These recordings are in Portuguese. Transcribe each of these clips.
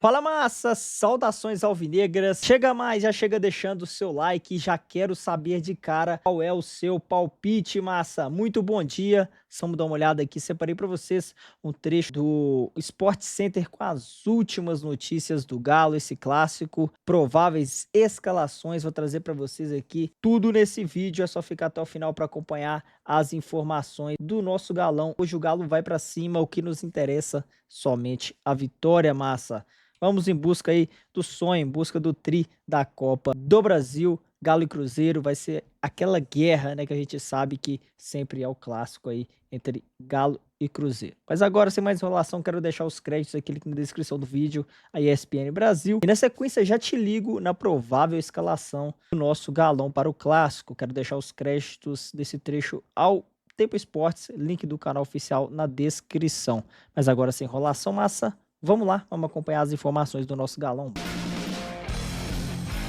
Fala massa, saudações alvinegras. Chega mais, já chega deixando o seu like, já quero saber de cara qual é o seu palpite, massa. Muito bom dia. Vamos dar uma olhada aqui, separei para vocês um trecho do Sport Center com as últimas notícias do Galo, esse clássico, prováveis escalações. Vou trazer para vocês aqui tudo nesse vídeo, é só ficar até o final para acompanhar as informações do nosso Galão. Hoje o Galo vai para cima, o que nos interessa somente a vitória, massa. Vamos em busca aí do sonho, em busca do tri da Copa do Brasil. Galo e Cruzeiro vai ser aquela guerra, né, que a gente sabe que sempre é o clássico aí entre Galo e Cruzeiro. Mas agora, sem mais enrolação, quero deixar os créditos aqui na descrição do vídeo, a ESPN Brasil. E na sequência já te ligo na provável escalação do nosso Galão para o clássico. Quero deixar os créditos desse trecho ao Tempo Esportes, link do canal oficial na descrição. Mas agora, sem enrolação, massa, vamos lá, vamos acompanhar as informações do nosso Galão.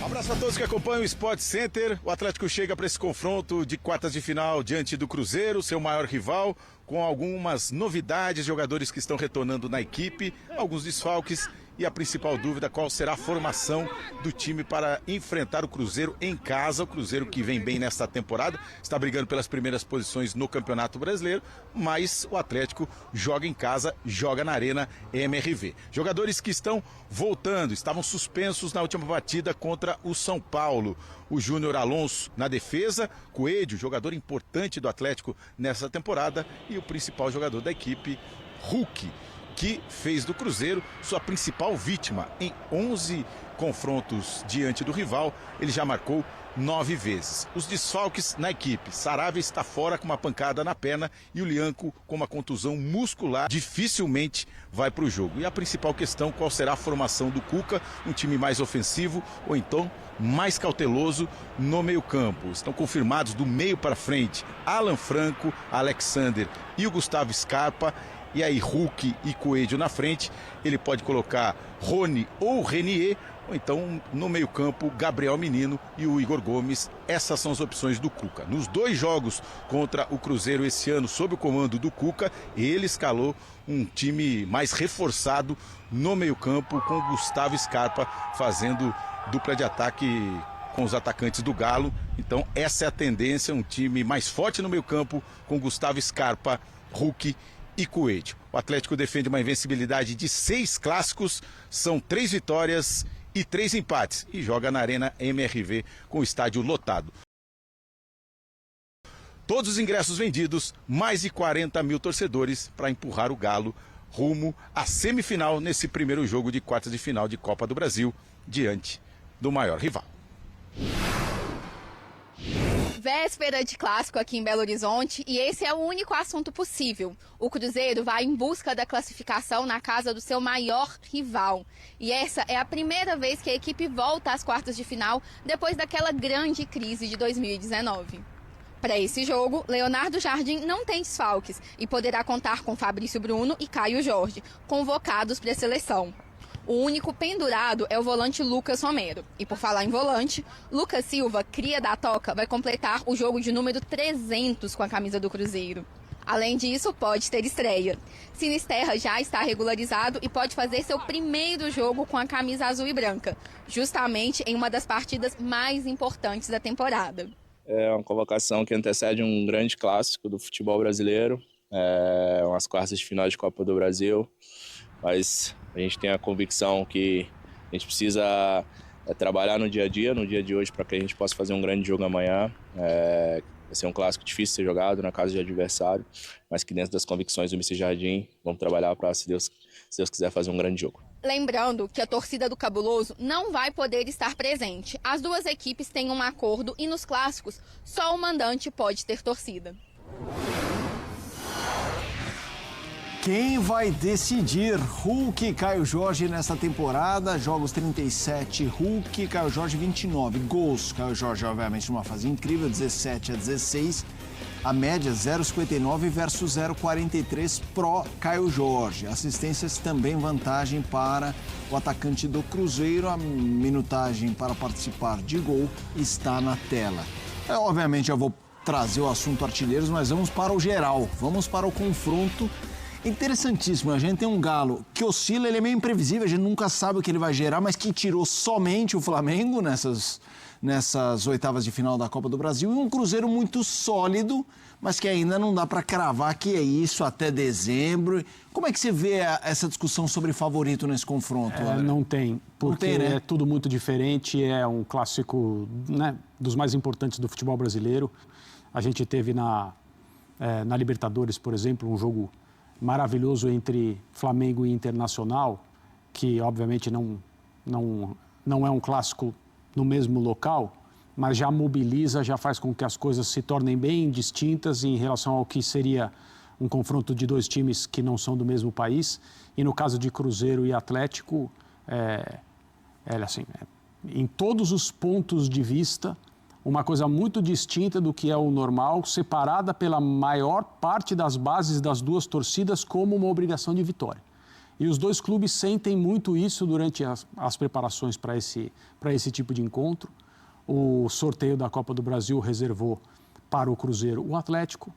Um abraço a todos que acompanham o Sport Center. O Atlético chega para esse confronto de quartas de final diante do Cruzeiro, seu maior rival, com algumas novidades, jogadores que estão retornando na equipe, alguns desfalques e a principal dúvida, qual será a formação do time para enfrentar o Cruzeiro em casa. O Cruzeiro que vem bem nesta temporada, está brigando pelas primeiras posições no Campeonato Brasileiro, mas o Atlético joga em casa, joga na Arena MRV. Jogadores que estão voltando, estavam suspensos na última partida contra o São Paulo. O Júnior Alonso na defesa, Coelho, jogador importante do Atlético nessa temporada, e o principal jogador da equipe, Hulk, que fez do Cruzeiro sua principal vítima. Em 11 confrontos diante do rival, ele já marcou 9 vezes. Os desfalques na equipe: Saravia está fora com uma pancada na perna e o Lianco com uma contusão muscular, dificilmente vai para o jogo. E a principal questão, qual será a formação do Cuca? Um time mais ofensivo ou então mais cauteloso no meio-campo? Estão confirmados do meio para frente Alan Franco, Alexander e o Gustavo Scarpa. E aí Hulk e Coelho na frente. Ele pode colocar Rony ou Renier, ou então no meio campo Gabriel Menino e o Igor Gomes. Essas são as opções do Cuca. Nos 2 jogos contra o Cruzeiro esse ano, sob o comando do Cuca, ele escalou um time mais reforçado no meio campo, com o Gustavo Scarpa fazendo dupla de ataque com os atacantes do Galo. Então essa é a tendência, um time mais forte no meio campo, com Gustavo Scarpa, Hulk e Coelho. O Atlético defende uma invencibilidade de 6 clássicos, são 3 vitórias e 3 empates, e joga na Arena MRV com o estádio lotado. Todos os ingressos vendidos, mais de 40 mil torcedores para empurrar o Galo rumo à semifinal nesse primeiro jogo de quartas de final de Copa do Brasil, diante do maior rival. Véspera de clássico aqui em Belo Horizonte, e esse é o único assunto possível. O Cruzeiro vai em busca da classificação na casa do seu maior rival. E essa é a primeira vez que a equipe volta às quartas de final depois daquela grande crise de 2019. Para esse jogo, Leonardo Jardim não tem desfalques e poderá contar com Fabrício Bruno e Caio Jorge, convocados para a seleção. O único pendurado é o volante Lucas Romero. E por falar em volante, Lucas Silva, cria da Toca, vai completar o jogo de número 300 com a camisa do Cruzeiro. Além disso, pode ter estreia. Sinisterra já está regularizado e pode fazer seu primeiro jogo com a camisa azul e branca, justamente em uma das partidas mais importantes da temporada. É uma convocação que antecede um grande clássico do futebol brasileiro, umas quartas de final de Copa do Brasil, mas a gente tem a convicção que a gente precisa trabalhar no dia de hoje, para que a gente possa fazer um grande jogo amanhã. Vai ser um clássico difícil de ser jogado na casa de adversário, mas que dentro das convicções do Mr. Jardim, vamos trabalhar para, se Deus quiser, fazer um grande jogo. Lembrando que a torcida do Cabuloso não vai poder estar presente. As duas equipes têm um acordo e nos clássicos só o mandante pode ter torcida. Quem vai decidir? Hulk e Caio Jorge nessa temporada, jogos 37, Hulk, Caio Jorge 29, gols, Caio Jorge obviamente numa fase incrível, 17-16, a média 0,59 versus 0,43 pró Caio Jorge, assistências também vantagem para o atacante do Cruzeiro, a minutagem para participar de gol está na tela. Obviamente eu vou trazer o assunto artilheiros, mas vamos para o geral, vamos para o confronto. Interessantíssimo, a gente tem um Galo que oscila, ele é meio imprevisível, a gente nunca sabe o que ele vai gerar, mas que tirou somente o Flamengo nessas oitavas de final da Copa do Brasil, e um Cruzeiro muito sólido, mas que ainda não dá para cravar que é isso até dezembro. Como é que você vê essa discussão sobre favorito nesse confronto, André? Não tem, porque não tem, né? É tudo muito diferente, é um clássico, né, dos mais importantes do futebol brasileiro. A gente teve na Libertadores, por exemplo, um jogo maravilhoso entre Flamengo e Internacional, que obviamente não é um clássico no mesmo local, mas já mobiliza, já faz com que as coisas se tornem bem distintas em relação ao que seria um confronto de dois times que não são do mesmo país. E no caso de Cruzeiro e Atlético, em todos os pontos de vista, uma coisa muito distinta do que é o normal, separada pela maior parte das bases das duas torcidas como uma obrigação de vitória. E os dois clubes sentem muito isso durante as preparações para esse tipo de encontro. O sorteio da Copa do Brasil reservou para o Cruzeiro o Atlético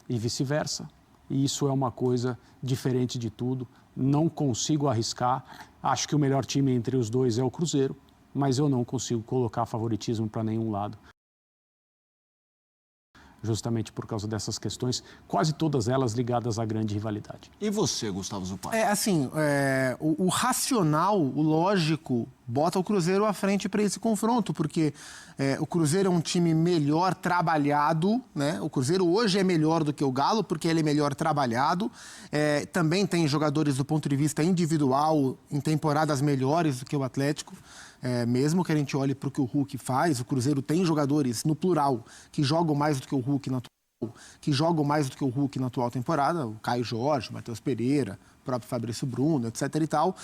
e vice-versa. E isso é uma coisa diferente de tudo. Não consigo arriscar. Acho que o melhor time entre os dois é o Cruzeiro, mas eu não consigo colocar favoritismo para nenhum lado. Justamente por causa dessas questões, quase todas elas ligadas à grande rivalidade. E você, Gustavo Zupac? O racional, o lógico, bota o Cruzeiro à frente para esse confronto, porque o Cruzeiro é um time melhor trabalhado, né? O Cruzeiro hoje é melhor do que o Galo, porque ele é melhor trabalhado. Também tem jogadores do ponto de vista individual em temporadas melhores do que o Atlético. Mesmo que a gente olhe para o que o Hulk faz, o Cruzeiro tem jogadores, no plural, que jogam mais do que o Hulk na atual temporada, o Caio Jorge, o Matheus Pereira, o próprio Fabrício Bruno, etc. e tal.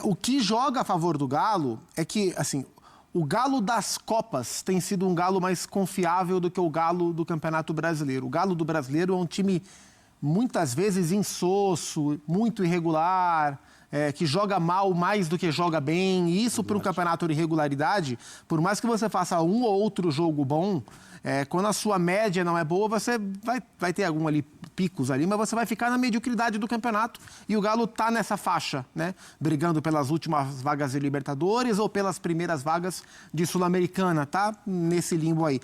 O que joga a favor do Galo é que, assim, o Galo das Copas tem sido um Galo mais confiável do que o Galo do Campeonato Brasileiro. O Galo do Brasileiro é um time, muitas vezes, insosso, muito irregular, que joga mal mais do que joga bem. E isso, para um campeonato de irregularidade, por mais que você faça um ou outro jogo bom, quando a sua média não é boa, você vai ter algum ali, picos ali, mas você vai ficar na mediocridade do campeonato. E o Galo está nessa faixa, né? Brigando pelas últimas vagas de Libertadores ou pelas primeiras vagas de Sul-Americana, tá? Nesse limbo aí.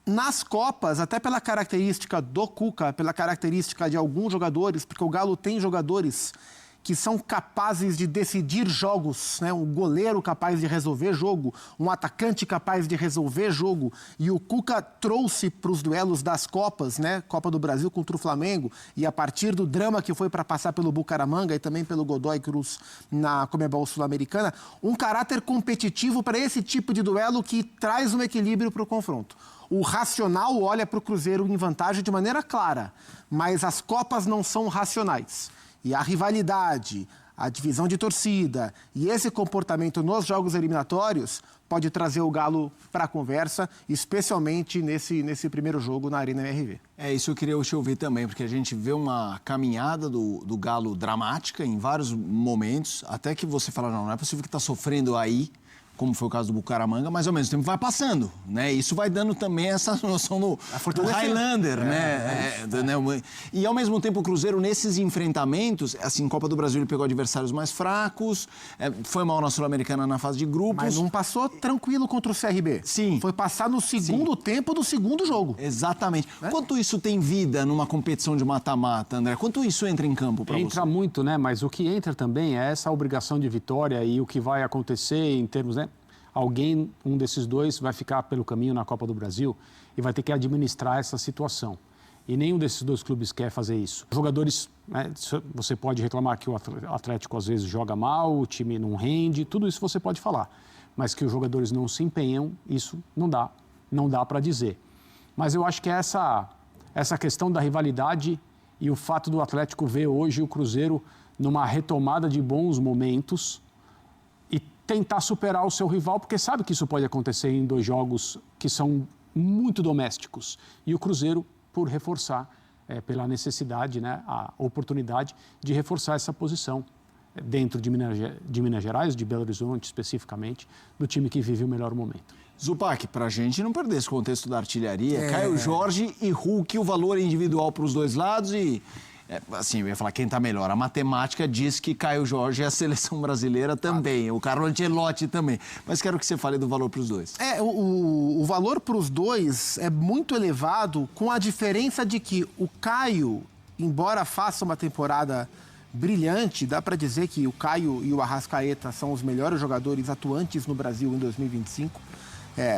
Nas Copas, até pela característica do Cuca, pela característica de alguns jogadores, porque o Galo tem jogadores que são capazes de decidir jogos, né? Um goleiro capaz de resolver jogo, um atacante capaz de resolver jogo. E o Cuca trouxe para os duelos das Copas, né? Copa do Brasil contra o Flamengo, e a partir do drama que foi para passar pelo Bucaramanga e também pelo Godoy Cruz na Conmebol Sul-Americana, um caráter competitivo para esse tipo de duelo que traz um equilíbrio para o confronto. O racional olha para o Cruzeiro em vantagem de maneira clara, mas as Copas não são racionais. E a rivalidade, a divisão de torcida e esse comportamento nos jogos eliminatórios pode trazer o Galo para a conversa, especialmente nesse primeiro jogo na Arena MRV. Isso eu queria te ouvir também, porque a gente vê uma caminhada do Galo dramática em vários momentos, até que você fala, não é possível que está sofrendo aí, como foi o caso do Bucaramanga, mas ao mesmo tempo vai passando, né? Isso vai dando também essa noção do Highlander, né? E ao mesmo tempo o Cruzeiro, nesses enfrentamentos, assim, Copa do Brasil ele pegou adversários mais fracos, foi mal na Sul-Americana na fase de grupos. Mas não passou tranquilo contra o CRB. Sim. Foi passar no segundo tempo do segundo jogo. Exatamente. Quanto isso tem vida numa competição de mata-mata, André? Quanto isso entra em campo para você? Entra muito, né? Mas o que entra também é essa obrigação de vitória e o que vai acontecer em termos, né? Um desses dois vai ficar pelo caminho na Copa do Brasil e vai ter que administrar essa situação. E nenhum desses dois clubes quer fazer isso. Jogadores, né, você pode reclamar que o Atlético às vezes joga mal, o time não rende, tudo isso você pode falar. Mas que os jogadores não se empenham, isso não dá para dizer. Mas eu acho que essa questão da rivalidade e o fato do Atlético ver hoje o Cruzeiro numa retomada de bons momentos e tentar superar o seu rival, porque sabe que isso pode acontecer em dois jogos que são muito domésticos. E o Cruzeiro, por reforçar, pela necessidade, né, a oportunidade de reforçar essa posição dentro de Minas Gerais, de Belo Horizonte especificamente, do time que vive o melhor momento. Zupac, para a gente não perder esse contexto da artilharia, Caio Jorge e Hulk, o valor individual para os dois lados e assim, eu ia falar quem tá melhor. A matemática diz que Caio Jorge é a seleção brasileira também, o Carlo Ancelotti também. Mas quero que você fale do valor para os dois. O valor para os dois é muito elevado, com a diferença de que o Caio, embora faça uma temporada brilhante, dá para dizer que o Caio e o Arrascaeta são os melhores jogadores atuantes no Brasil em 2025,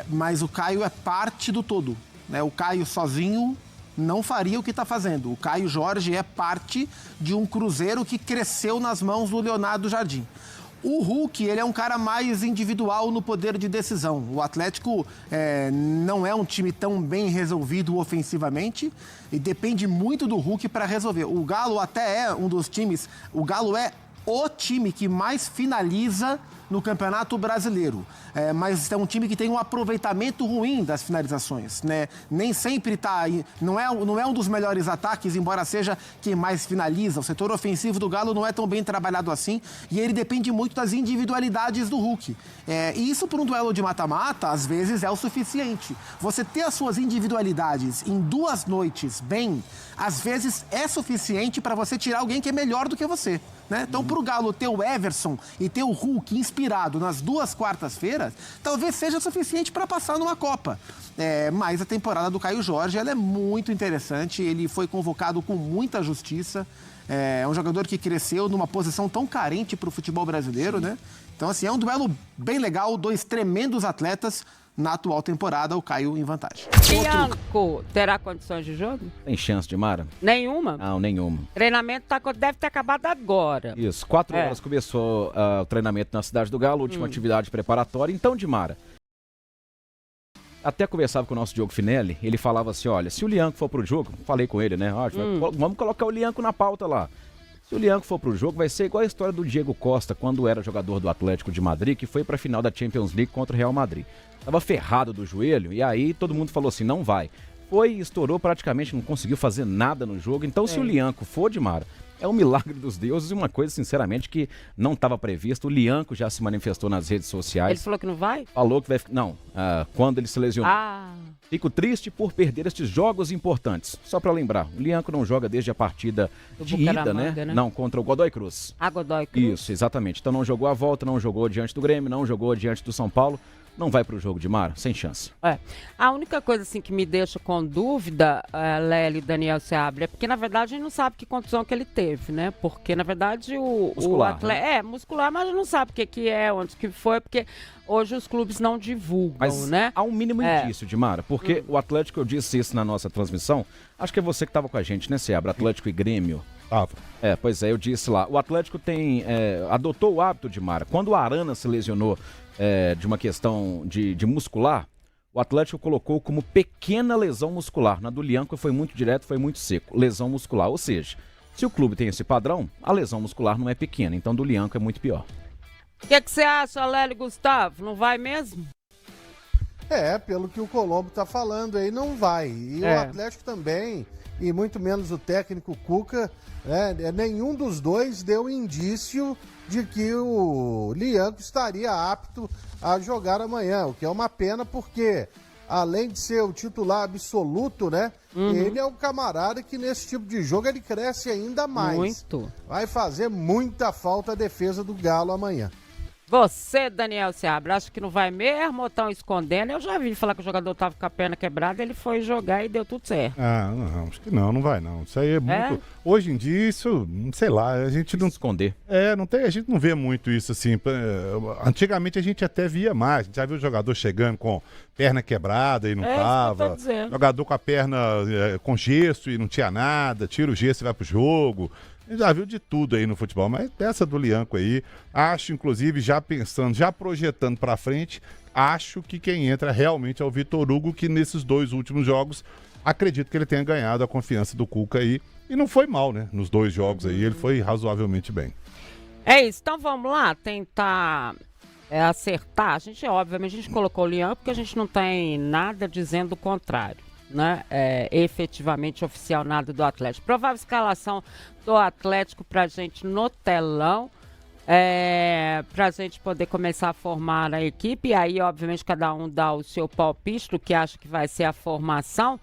mas o Caio é parte do todo, né? O Caio sozinho não faria o que está fazendo. O Caio Jorge é parte de um Cruzeiro que cresceu nas mãos do Leonardo Jardim. O Hulk, ele é um cara mais individual no poder de decisão. O Atlético não é um time tão bem resolvido ofensivamente e depende muito do Hulk para resolver. O Galo até é um dos times... O Galo é o time que mais finaliza no Campeonato Brasileiro. Mas é um time que tem um aproveitamento ruim das finalizações, né? Nem sempre não é um dos melhores ataques, embora seja quem mais finaliza. O setor ofensivo do Galo não é tão bem trabalhado assim e ele depende muito das individualidades do Hulk. E isso, para um duelo de mata-mata, às vezes é o suficiente. Você ter as suas individualidades em 2 noites bem, às vezes é suficiente para você tirar alguém que é melhor do que você, né? Então, para o Galo ter o Everson e ter o Hulk inspirado nas 2 quartas-feiras, talvez seja suficiente para passar numa Copa. Mas a temporada do Caio Jorge ela é muito interessante, ele foi convocado com muita justiça, é um jogador que cresceu numa posição tão carente para o futebol brasileiro, né? Então, assim, é um duelo bem legal, 2 tremendos atletas. Na atual temporada, o Caio em vantagem. Bianco terá condições de jogo? Tem chance de Mara? Nenhuma? Não, nenhuma. Treinamento deve ter acabado agora. Isso, 4 horas começou o treinamento na Cidade do Galo, última atividade preparatória. Então, de Mara, até conversava com o nosso Diogo Finelli, ele falava assim, olha, se o Lianco for pro jogo, falei com ele, né, vamos colocar o Lianco na pauta lá. Se o Lianco for pro jogo, vai ser igual a história do Diego Costa, quando era jogador do Atlético de Madrid, que foi pra final da Champions League contra o Real Madrid. Tava ferrado do joelho, e aí todo mundo falou assim, não vai. Foi, estourou praticamente, não conseguiu fazer nada no jogo. Então, se o Lianco for de Mara, é um milagre dos deuses e uma coisa, sinceramente, que não estava previsto. O Lianco já se manifestou nas redes sociais. Ele falou que não vai? Falou que vai... Não, quando ele se lesionou. Fico triste por perder estes jogos importantes. Só para lembrar, o Lianco não joga desde a partida de ida, né? Não, contra o Godoy Cruz. Godoy Cruz. Isso, exatamente. Então não jogou a volta, não jogou diante do Grêmio, não jogou diante do São Paulo. Não vai pro jogo de Mara, sem chance. A única coisa assim que me deixa com dúvida, Lélio e Daniel Seabra, é porque na verdade a gente não sabe que contusão que ele teve, né? Porque na verdade o atleta né? Muscular, mas a gente não sabe o que é, onde que foi, porque hoje os clubes não divulgam, mas né? Há um mínimo indício de Mara, porque o Atlético, eu disse isso na nossa transmissão, acho que é você que estava com a gente, né, Seabra? Atlético e Grêmio. Pois é, eu disse lá, o Atlético adotou o hábito de Mara. Quando o Arana se lesionou de uma questão de muscular, o Atlético colocou como pequena lesão muscular. Na do Lianco foi muito direto, foi muito seco. Lesão muscular, ou seja, se o clube tem esse padrão, a lesão muscular não é pequena, então do Lianco é muito pior. O que você acha, Lélio e Gustavo? Não vai mesmo? Pelo que o Colombo tá falando aí, não vai. E o Atlético também, e muito menos o técnico Cuca, nenhum dos dois deu indício de que o Lianco estaria apto a jogar amanhã, o que é uma pena porque, além de ser o titular absoluto, né, ele é um camarada que nesse tipo de jogo ele cresce ainda mais. Muito. Vai fazer muita falta a defesa do Galo amanhã. Você, Daniel Seabra, acha que não vai mesmo ou estão escondendo? Eu já vi falar que o jogador tava com a perna quebrada, ele foi jogar e deu tudo certo. Não, acho que não vai não. Isso aí é muito... Hoje em dia, isso, sei lá, a gente não... Esconder. A gente não vê muito isso assim. Antigamente a gente até via mais. A gente já viu o jogador chegando com perna quebrada e não tava. Jogador com a perna com gesso e não tinha nada, tira o gesso e vai pro jogo. A gente já viu de tudo aí no futebol, mas essa do Lianco aí, acho, inclusive, já pensando, já projetando pra frente, acho que quem entra realmente é o Vitor Hugo, que nesses 2 últimos jogos, acredito que ele tenha ganhado a confiança do Cuca aí, e não foi mal, né? Nos 2 jogos aí, ele foi razoavelmente bem. É isso, então vamos lá, tentar acertar. Obviamente, a gente colocou o Lianco porque a gente não tem nada dizendo o contrário, né? Efetivamente oficial nada do Atlético. Provável escalação do Atlético pra gente no telão, pra gente poder começar a formar a equipe, e aí obviamente cada um dá o seu palpite do que acha que vai ser a formação,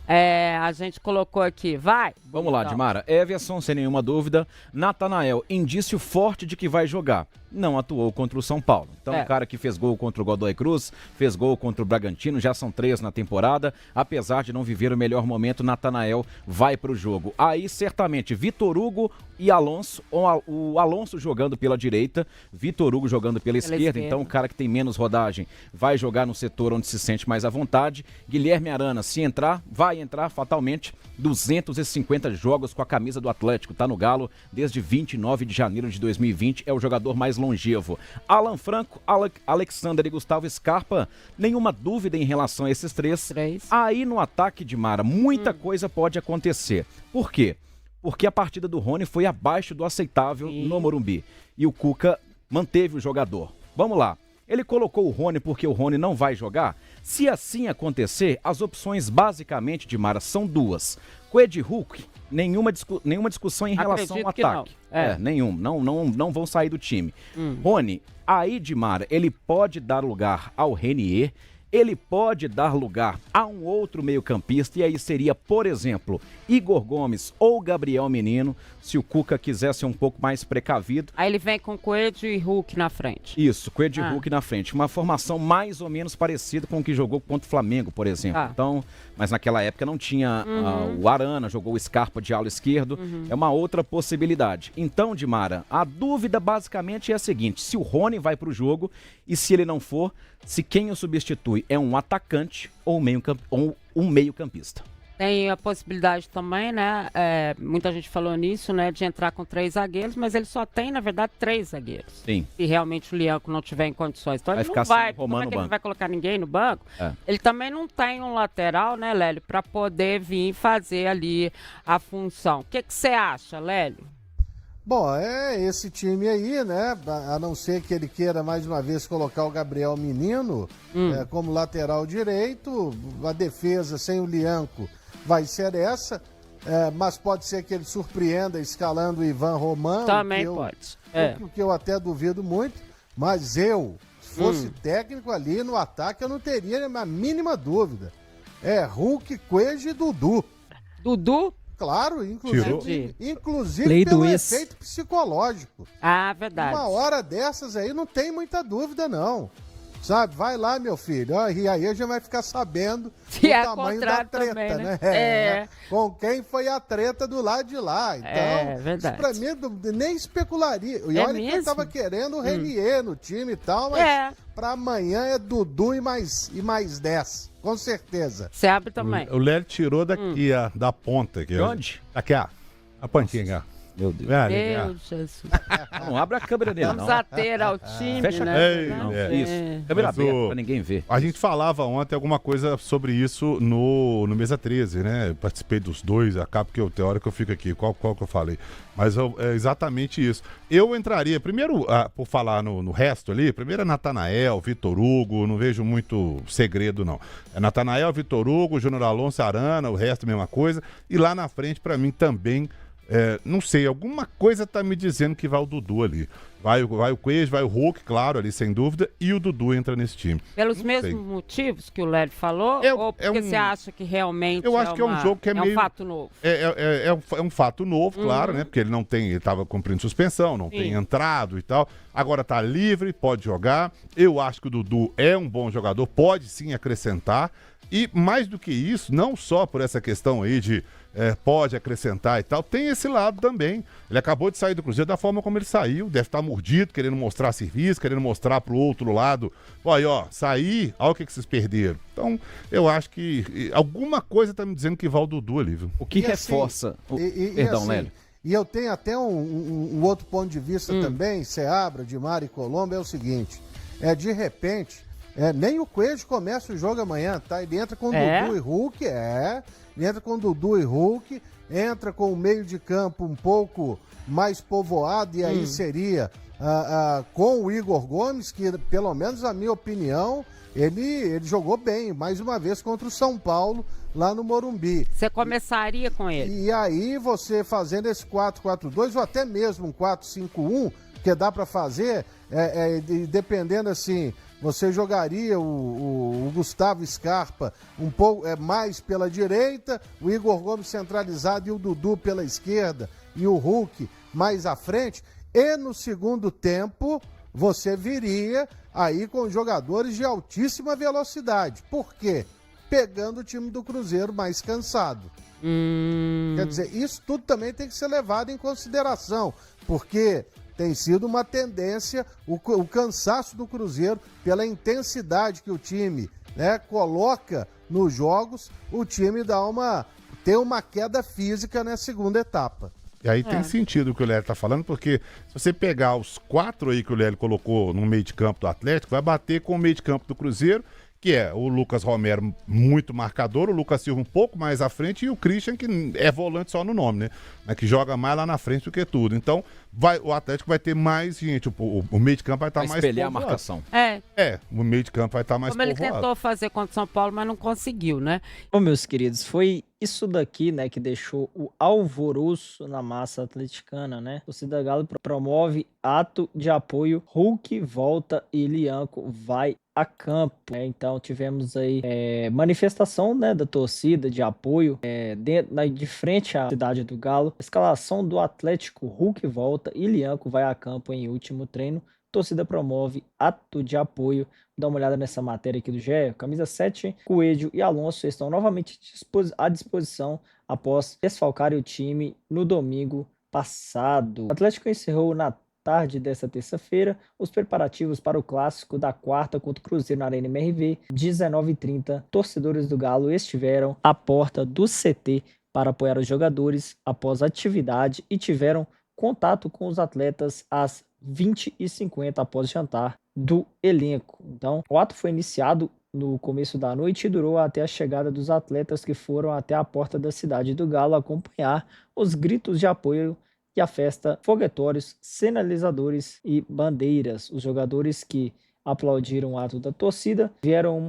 A gente colocou aqui, vai. Vamos lá, Dimara. Everson, sem nenhuma dúvida. Natanael, indício forte de que vai jogar. Não atuou contra o São Paulo. Então, o cara que fez gol contra o Godoy Cruz, fez gol contra o Bragantino, já são 3 na temporada. Apesar de não viver o melhor momento, Natanael vai pro jogo. Aí, certamente, Vitor Hugo e Alonso, o Alonso jogando pela direita, Vitor Hugo jogando pela esquerda. Então, o cara que tem menos rodagem vai jogar no setor onde se sente mais à vontade. Guilherme Arana, se entrar, vai entrar fatalmente. 250 jogos com a camisa do Atlético. Tá no Galo desde 29 de janeiro de 2020. É o jogador mais longevo. Alan Franco, Alexander e Gustavo Scarpa. Nenhuma dúvida em relação a esses três. Aí no ataque de Mara, muita coisa pode acontecer. Por quê? Porque a partida do Rony foi abaixo do aceitável no Morumbi. E o Cuca manteve o jogador. Vamos lá. Ele colocou o Rony porque o Rony não vai jogar? Se assim acontecer, as opções basicamente de Mara são 2. Coed Hulk, nenhuma discussão em relação ao ataque. Nenhum. Não vão sair do time. Rony, aí de Mara, ele pode dar lugar ao Renier, ele pode dar lugar a um outro meio-campista, e aí seria, por exemplo, Igor Gomes ou Gabriel Menino, se o Cuca quisesse ser um pouco mais precavido. Aí ele vem com Coelho e Hulk na frente. Isso, Coelho e Hulk na frente. Uma formação mais ou menos parecida com o que jogou contra o Flamengo, por exemplo. Então, mas naquela época não tinha o Arana, jogou o Scarpa de ala esquerdo. É uma outra possibilidade. Então, Dimara, a dúvida basicamente é a seguinte: se o Rony vai para o jogo e se ele não for, se quem o substitui é um atacante ou um meio-campista. Tem a possibilidade também, né? Muita gente falou nisso, né? De entrar com 3 zagueiros, mas ele só tem, na verdade, 3 zagueiros. Sim. Se realmente o Lianco não tiver em condições. Então vai ele ficar não vai. Romano Como é que ele banco. vai colocar ninguém no banco? Ele também não tem um lateral, né, Lélio? Para poder vir fazer ali a função. O que você acha, Lélio? Bom, esse time aí, né? A não ser que ele queira mais uma vez colocar o Gabriel Menino como lateral direito, a defesa sem o Lianco vai ser essa, mas pode ser que ele surpreenda escalando o Ivan Romano. Também pode. O que eu até duvido muito, mas se fosse técnico ali no ataque, eu não teria a mínima dúvida. Hulk, Coelho e Dudu. Dudu? Claro, inclusive Lei pelo do ex. efeito psicológico. Verdade. Uma hora dessas aí não tem muita dúvida, não. Sabe, vai lá, meu filho, e aí já vai ficar sabendo o tamanho da treta, também, né? Com quem foi a treta do lado de lá. Então, verdade. Isso pra mim nem especularia. E olha que eu tava querendo o Renier no time e tal, mas pra amanhã é Dudu e mais 10, com certeza. Você abre também. O Lélio tirou daqui, da ponta. Aqui, onde? Aqui, a pontinha. Meu Deus. Meu Jesus. Não abre a câmera dele, Vamos não. ater ao time, Fecha né? Isso. Câmera aberta, pra ninguém ver. A gente falava ontem alguma coisa sobre isso no Mesa 13, né? Eu participei dos 2, acaba que tem hora que eu fico aqui, qual que eu falei. Mas é exatamente isso. Eu entraria, primeiro, por falar no resto ali, primeiro é Natanael, Vitor Hugo, não vejo muito segredo, não. É Natanael, Vitor Hugo, Júnior Alonso, Arana, o resto mesma coisa. E lá na frente, pra mim, também... não sei, alguma coisa tá me dizendo que vai o Dudu ali. Vai o Coelho, vai o Hulk, claro, ali sem dúvida, e o Dudu entra nesse time. Pelos mesmos motivos que o Lélio falou? Ou porque você acha que realmente eu acho que é um jogo que é meio... um fato novo? É um fato novo, claro, né? Porque ele estava cumprindo suspensão, não tem entrado e tal. Agora tá livre, pode jogar. Eu acho que o Dudu é um bom jogador, pode sim acrescentar. E mais do que isso, não só por essa questão aí de pode acrescentar e tal, tem esse lado também. Ele acabou de sair do Cruzeiro da forma como ele saiu, deve estar mordido, querendo mostrar serviço, querendo mostrar pro outro lado. Olha, sair, olha o que vocês perderam. Então, eu acho que alguma coisa tá me dizendo que vai o Dudu ali, viu? O que reforça... Perdão, Lélio. E eu tenho até um outro ponto de vista também, Seabra, Dimar e Colombo, é o seguinte, de repente... nem o Coelho começa o jogo amanhã, tá? Ele entra com Dudu e Hulk, ele entra com Dudu e Hulk, entra com o meio de campo um pouco mais povoado, e aí seria com o Igor Gomes, que pelo menos a minha opinião, ele jogou bem, mais uma vez contra o São Paulo, lá no Morumbi. Você começaria com ele? E aí você fazendo esse 4-4-2, ou até mesmo um 4-5-1, Porque dá para fazer, dependendo assim, você jogaria o Gustavo Scarpa um pouco mais pela direita, o Igor Gomes centralizado e o Dudu pela esquerda e o Hulk mais à frente, e no segundo tempo você viria aí com jogadores de altíssima velocidade. Por quê? Pegando o time do Cruzeiro mais cansado. Quer dizer, isso tudo também tem que ser levado em consideração, porque tem sido uma tendência o cansaço do Cruzeiro pela intensidade que o time, né, coloca nos jogos, o time tem uma queda física na segunda etapa. E aí tem sentido o que o Lélio tá falando, porque se você pegar os 4 aí que o Lélio colocou no meio de campo do Atlético, vai bater com o meio de campo do Cruzeiro, que é o Lucas Romero muito marcador, o Lucas Silva um pouco mais à frente e o Christian, que é volante só no nome, né? Mas que joga mais lá na frente do que tudo. Então, o Atlético vai ter mais gente, o meio de campo vai estar mais espelhar povoado. a marcação. O meio de campo vai estar mais Como povoado. ele tentou fazer contra o São Paulo, mas não conseguiu, né? Bom, meus queridos, foi isso daqui, né, que deixou o alvoroço na massa atleticana, né? O Torcida Galo promove ato de apoio, Hulk volta e Lianco vai a campo, né? Então tivemos aí manifestação, né, da torcida de apoio de frente à cidade do Galo, escalação do Atlético, Hulk volta e Lianco vai a campo em último treino, torcida promove ato de apoio. Dá uma olhada nessa matéria aqui do GE. Camisa 7, Coelho e Alonso estão novamente à disposição após desfalcarem o time no domingo passado. O Atlético encerrou na tarde desta terça-feira os preparativos para o clássico da quarta contra o Cruzeiro na Arena MRV, 19h30. Torcedores do Galo estiveram à porta do CT para apoiar os jogadores após a atividade e tiveram contato com os atletas às 20h50 após jantar do elenco. Então, o ato foi iniciado no começo da noite e durou até a chegada dos atletas que foram até a porta da cidade do Galo acompanhar os gritos de apoio e a festa, foguetórios, sinalizadores e bandeiras. Os jogadores que aplaudiram o ato da torcida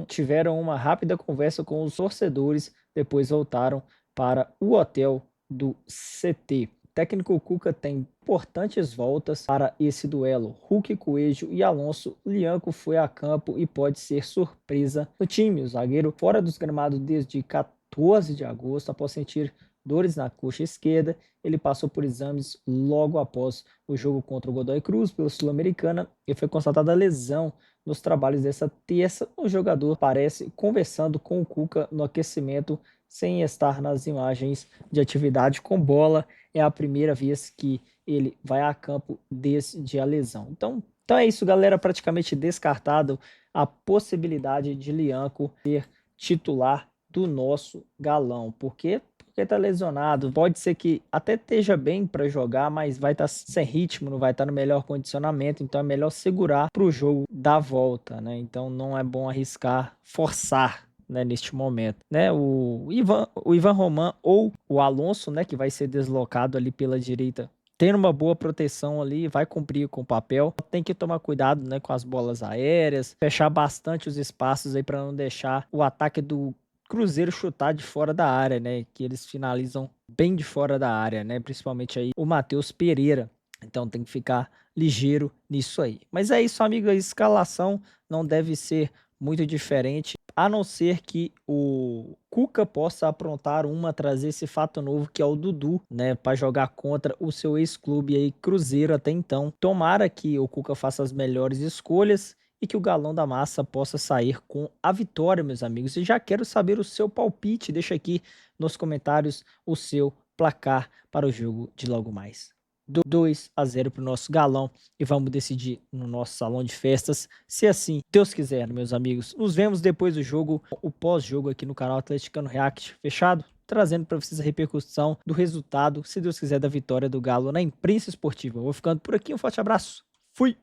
tiveram uma rápida conversa com os torcedores, depois voltaram para o hotel do CT. O técnico Cuca tem importantes voltas para esse duelo. Hulk, Coelho e Alonso. Lianco foi a campo e pode ser surpresa no time. O zagueiro fora dos gramados desde 14 de agosto, após sentir dores na coxa esquerda. Ele passou por exames logo após o jogo contra o Godoy Cruz pela Sul-Americana e foi constatada lesão nos trabalhos dessa terça. O jogador parece conversando com o Cuca no aquecimento sem estar nas imagens de atividade com bola. É a primeira vez que ele vai a campo desde a lesão. Então é isso, galera. Praticamente descartado a possibilidade de Lianco ser titular do nosso Galão. Por quê? Porque tá lesionado. Pode ser que até esteja bem para jogar, mas vai estar sem ritmo, não vai estar no melhor condicionamento. Então é melhor segurar para o jogo da volta, né? Então não é bom arriscar, forçar, né, neste momento, né? O Ivan Roman ou o Alonso, né, que vai ser deslocado ali pela direita, tendo uma boa proteção ali, vai cumprir com o papel. Tem que tomar cuidado, né, com as bolas aéreas, fechar bastante os espaços aí para não deixar o ataque do Cruzeiro chutar de fora da área, né? Que eles finalizam bem de fora da área, né? Principalmente aí o Matheus Pereira. Então tem que ficar ligeiro nisso aí. Mas é isso, amigo. A escalação não deve ser muito diferente, a não ser que o Cuca possa aprontar trazer esse fato novo que é o Dudu, né, para jogar contra o seu ex-clube aí, Cruzeiro, até então. Tomara que o Cuca faça as melhores escolhas e que o Galão da Massa possa sair com a vitória, meus amigos. E já quero saber o seu palpite, deixa aqui nos comentários o seu placar para o jogo de logo mais. 2-0 para o nosso Galão e vamos decidir no nosso salão de festas, se assim Deus quiser, meus amigos. Nos vemos depois do jogo, o pós-jogo aqui no canal Atleticano React, fechado? Trazendo para vocês a repercussão do resultado, se Deus quiser, da vitória do Galo na imprensa esportiva. Eu vou ficando por aqui, um forte abraço.